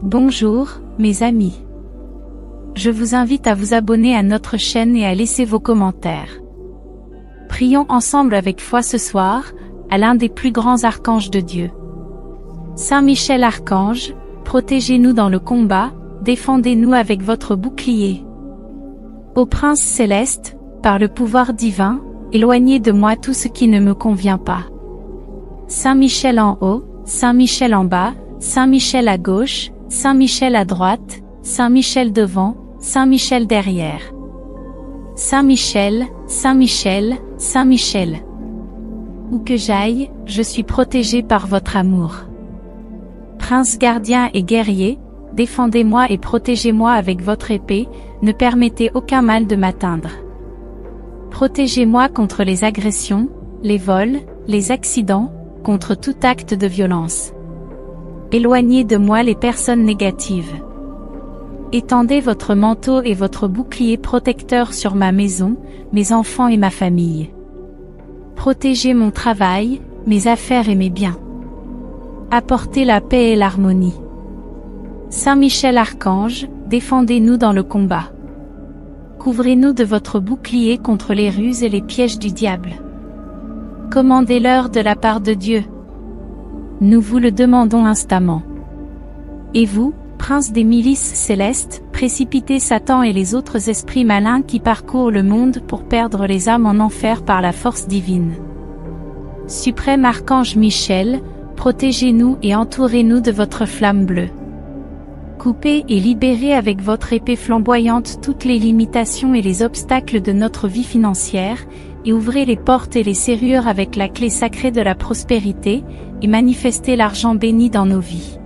Bonjour, mes amis. Je vous invite à vous abonner à notre chaîne et à laisser vos commentaires. Prions ensemble avec foi ce soir, à l'un des plus grands archanges de Dieu. Saint Michel Archange, protégez-nous dans le combat, défendez-nous avec votre bouclier. Ô Prince céleste, par le pouvoir divin, éloignez de moi tout ce qui ne me convient pas. Saint Michel en haut, Saint Michel en bas, Saint Michel à gauche, Saint Michel à droite, Saint Michel devant, Saint Michel derrière. Saint Michel, Saint Michel, Saint Michel. Où que j'aille, je suis protégé par votre amour. Prince gardien et guerrier, défendez-moi et protégez-moi avec votre épée, ne permettez aucun mal de m'atteindre. Protégez-moi contre les agressions, les vols, les accidents, contre tout acte de violence. Éloignez de moi les personnes négatives. Étendez votre manteau et votre bouclier protecteur sur ma maison, mes enfants et ma famille. Protégez mon travail, mes affaires et mes biens. Apportez la paix et l'harmonie. Saint Michel Archange, défendez-nous dans le combat. Couvrez-nous de votre bouclier contre les ruses et les pièges du diable. Commandez-leur de la part de Dieu. Nous vous le demandons instamment. Et vous, prince des milices célestes, précipitez Satan et les autres esprits malins qui parcourent le monde pour perdre les âmes en enfer par la force divine. Suprême Archange Michel, protégez-nous et entourez-nous de votre flamme bleue. Coupez et libérez avec votre épée flamboyante toutes les limitations et les obstacles de notre vie financière, et ouvrez les portes et les serrures avec la clé sacrée de la prospérité, et manifestez l'argent béni dans nos vies.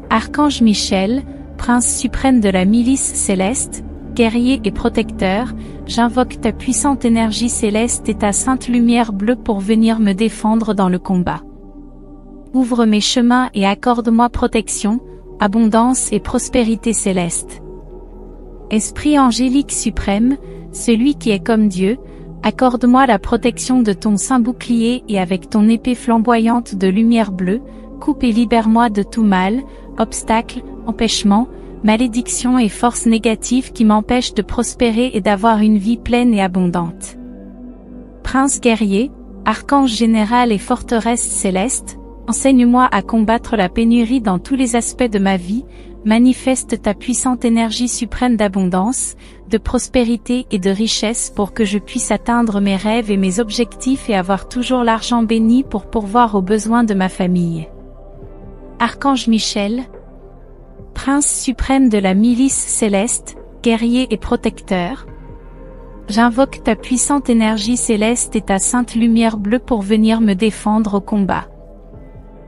Archange Michel, prince suprême de la milice céleste, guerrier et protecteur, j'invoque ta puissante énergie céleste et ta sainte lumière bleue pour venir me défendre dans le combat. Ouvre mes chemins et accorde-moi protection, abondance et prospérité céleste. Esprit angélique suprême, celui qui est comme Dieu, accorde-moi la protection de ton saint bouclier et avec ton épée flamboyante de lumière bleue, coupe et libère-moi de tout mal, obstacle, empêchement, malédiction et force négative qui m'empêchent de prospérer et d'avoir une vie pleine et abondante. Prince guerrier, archange général et forteresse céleste, enseigne-moi à combattre la pénurie dans tous les aspects de ma vie, manifeste ta puissante énergie suprême d'abondance, de prospérité et de richesse pour que je puisse atteindre mes rêves et mes objectifs et avoir toujours l'argent béni pour pourvoir aux besoins de ma famille. Archange Michel, prince suprême de la milice céleste, guerrier et protecteur, j'invoque ta puissante énergie céleste et ta sainte lumière bleue pour venir me défendre au combat.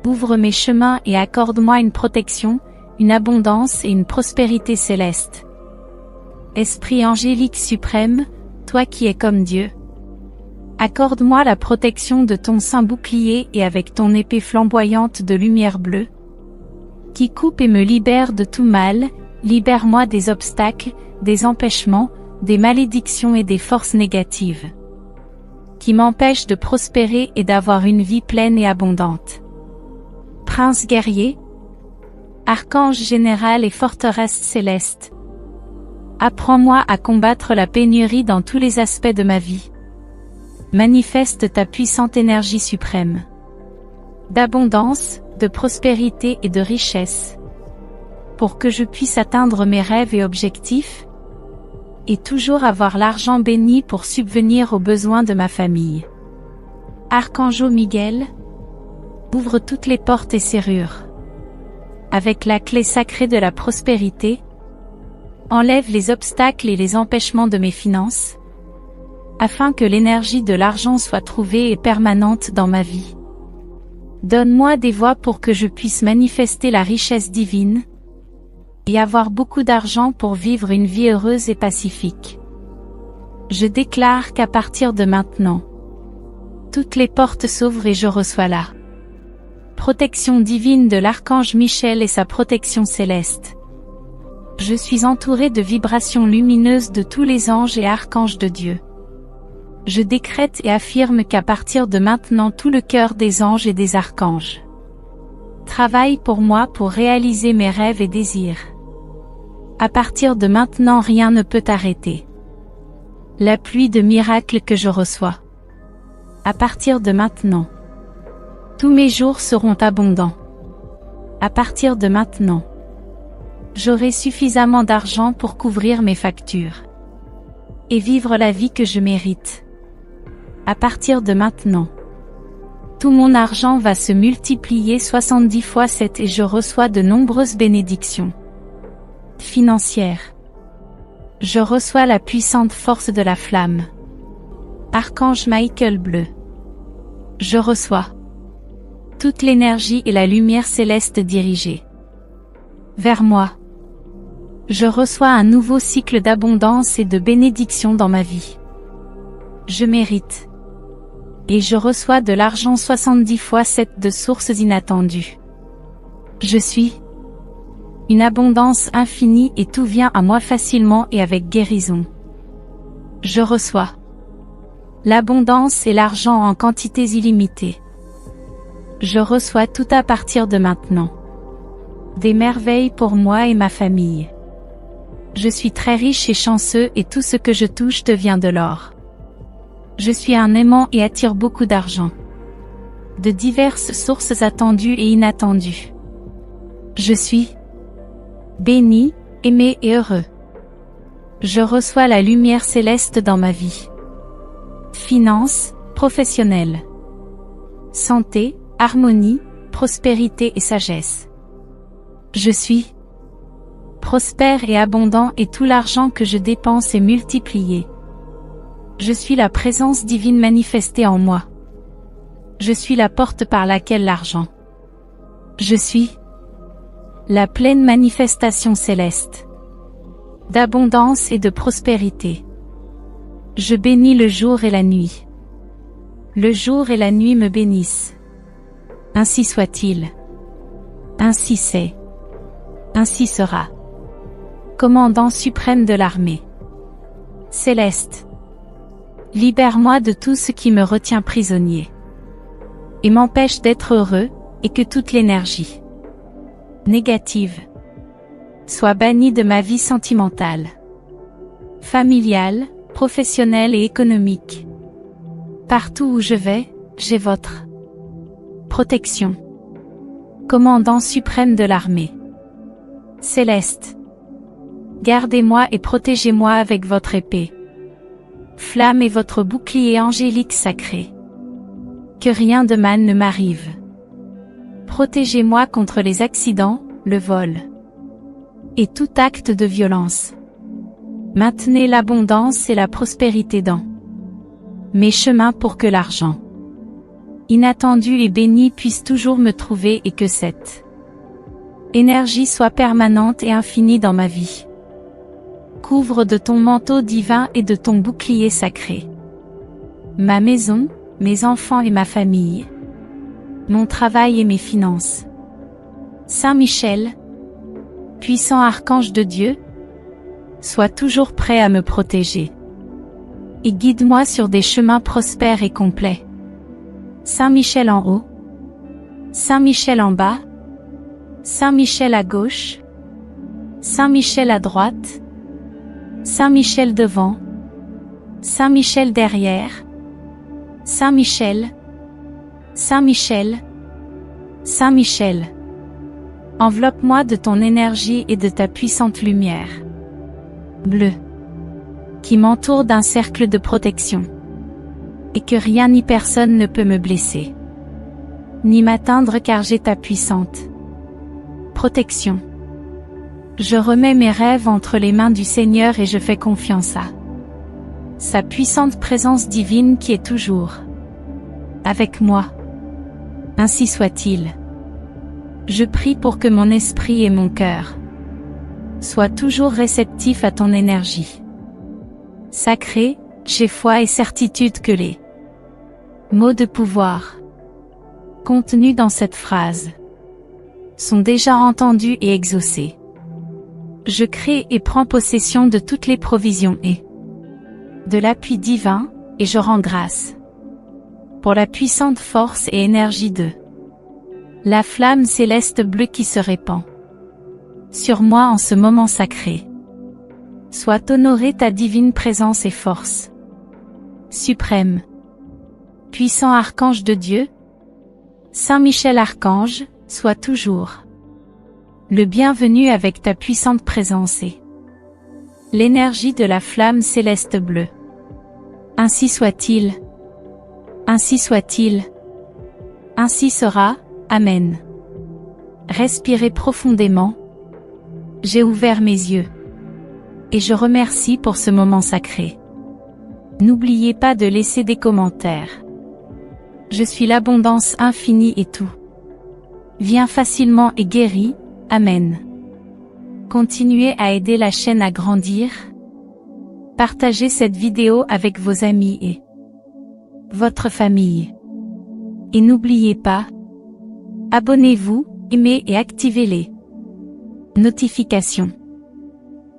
Ouvre mes chemins et accorde-moi une protection, une abondance et une prospérité céleste. Esprit angélique suprême, toi qui es comme Dieu, accorde-moi la protection de ton saint bouclier et avec ton épée flamboyante de lumière bleue, qui coupe et me libère de tout mal, libère-moi des obstacles, des empêchements, des malédictions et des forces négatives, qui m'empêchent de prospérer et d'avoir une vie pleine et abondante. Prince guerrier, archange général et forteresse céleste, apprends-moi à combattre la pénurie dans tous les aspects de ma vie. Manifeste ta puissante énergie suprême, d'abondance, de prospérité et de richesse, pour que je puisse atteindre mes rêves et objectifs, et toujours avoir l'argent béni pour subvenir aux besoins de ma famille. Archange Miguel, ouvre toutes les portes et serrures. Avec la clé sacrée de la prospérité, enlève les obstacles et les empêchements de mes finances, afin que l'énergie de l'argent soit trouvée et permanente dans ma vie. Donne-moi des voies pour que je puisse manifester la richesse divine, et avoir beaucoup d'argent pour vivre une vie heureuse et pacifique. Je déclare qu'à partir de maintenant, toutes les portes s'ouvrent et je reçois la protection divine de l'archange Michel et sa protection céleste. Je suis entouré de vibrations lumineuses de tous les anges et archanges de Dieu. Je décrète et affirme qu'à partir de maintenant tout le cœur des anges et des archanges Travaille pour moi pour réaliser mes rêves et désirs. À partir de maintenant, rien ne peut arrêter la pluie de miracles que je reçois. À partir de maintenant, tous mes jours seront abondants. À partir de maintenant, j'aurai suffisamment d'argent pour couvrir mes factures et vivre la vie que je mérite. À partir de maintenant, tout mon argent va se multiplier 70 fois 7 et je reçois de nombreuses bénédictions financières. Je reçois la puissante force de la flamme. Archange Michael bleu. Je reçois toute l'énergie et la lumière céleste dirigée vers moi. Je reçois un nouveau cycle d'abondance et de bénédiction dans ma vie. Je mérite. Et je reçois de l'argent 70 fois 7 de sources inattendues. Je suis une abondance infinie et tout vient à moi facilement et avec guérison. Je reçois l'abondance et l'argent en quantités illimitées. Je reçois tout à partir de maintenant. Des merveilles pour moi et ma famille. Je suis très riche et chanceux et tout ce que je touche devient de l'or. Je suis un aimant et attire beaucoup d'argent. De diverses sources attendues et inattendues. Je suis béni, aimé et heureux. Je reçois la lumière céleste dans ma vie. Finances, professionnelles. Santé, harmonie, prospérité et sagesse. Je suis prospère et abondant et tout l'argent que je dépense est multiplié. Je suis la présence divine manifestée en moi. Je suis la porte par laquelle l'argent. Je suis la pleine manifestation céleste d'abondance et de prospérité. Je bénis le jour et la nuit. Le jour et la nuit me bénissent. Ainsi soit-il. Ainsi c'est. Ainsi sera. Commandant suprême de l'armée céleste, libère-moi de tout ce qui me retient prisonnier et m'empêche d'être heureux, et que toute l'énergie négative soit bannie de ma vie sentimentale, familiale, professionnelle et économique. Partout où je vais, j'ai votre protection. Commandant suprême de l'armée céleste, gardez-moi et protégez-moi avec votre épée, flamme et votre bouclier angélique sacré. Que rien de mal ne m'arrive. Protégez-moi contre les accidents, le vol et tout acte de violence. Maintenez l'abondance et la prospérité dans mes chemins pour que l'argent inattendu et béni puisse toujours me trouver et que cette énergie soit permanente et infinie dans ma vie. Couvre de ton manteau divin et de ton bouclier sacré ma maison, mes enfants et ma famille, mon travail et mes finances. Saint Michel, puissant archange de Dieu, sois toujours prêt à me protéger et guide-moi sur des chemins prospères et complets. Saint Michel en haut, Saint Michel en bas, Saint Michel à gauche, Saint Michel à droite, Saint Michel devant, Saint Michel derrière, Saint Michel, Saint Michel, Saint Michel. Enveloppe-moi de ton énergie et de ta puissante lumière bleue, qui m'entoure d'un cercle de protection, et que rien ni personne ne peut me blesser, ni m'atteindre car j'ai ta puissante protection. Je remets mes rêves entre les mains du Seigneur et je fais confiance à sa puissante présence divine qui est toujours avec moi. Ainsi soit-il. Je prie pour que mon esprit et mon cœur soient toujours réceptifs à ton énergie sacrée. J'ai foi et certitude que les mots de pouvoir contenus dans cette phrase sont déjà entendus et exaucés. Je crée et prends possession de toutes les provisions et de l'appui divin, et je rends grâce pour la puissante force et énergie de La flamme céleste bleue qui se répand sur moi en ce moment sacré. Soit honorée ta divine présence et force. Suprême. Puissant archange de Dieu. Saint Michel Archange, sois toujours le bienvenu avec ta puissante présence et l'énergie de la flamme céleste bleue. Ainsi soit-il. Ainsi soit-il. Ainsi sera. Amen. Respirez profondément. J'ai ouvert mes yeux. Et je remercie pour ce moment sacré. N'oubliez pas de laisser des commentaires. Je suis l'abondance infinie et tout vient facilement et guéri. Amen. Continuez à aider la chaîne à grandir. Partagez cette vidéo avec vos amis et votre famille. Et n'oubliez pas, abonnez-vous, aimez et activez les notifications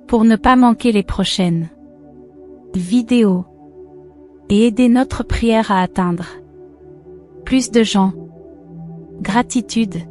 pour ne pas manquer les prochaines vidéos et aider notre prière à atteindre plus de gens. Gratitude.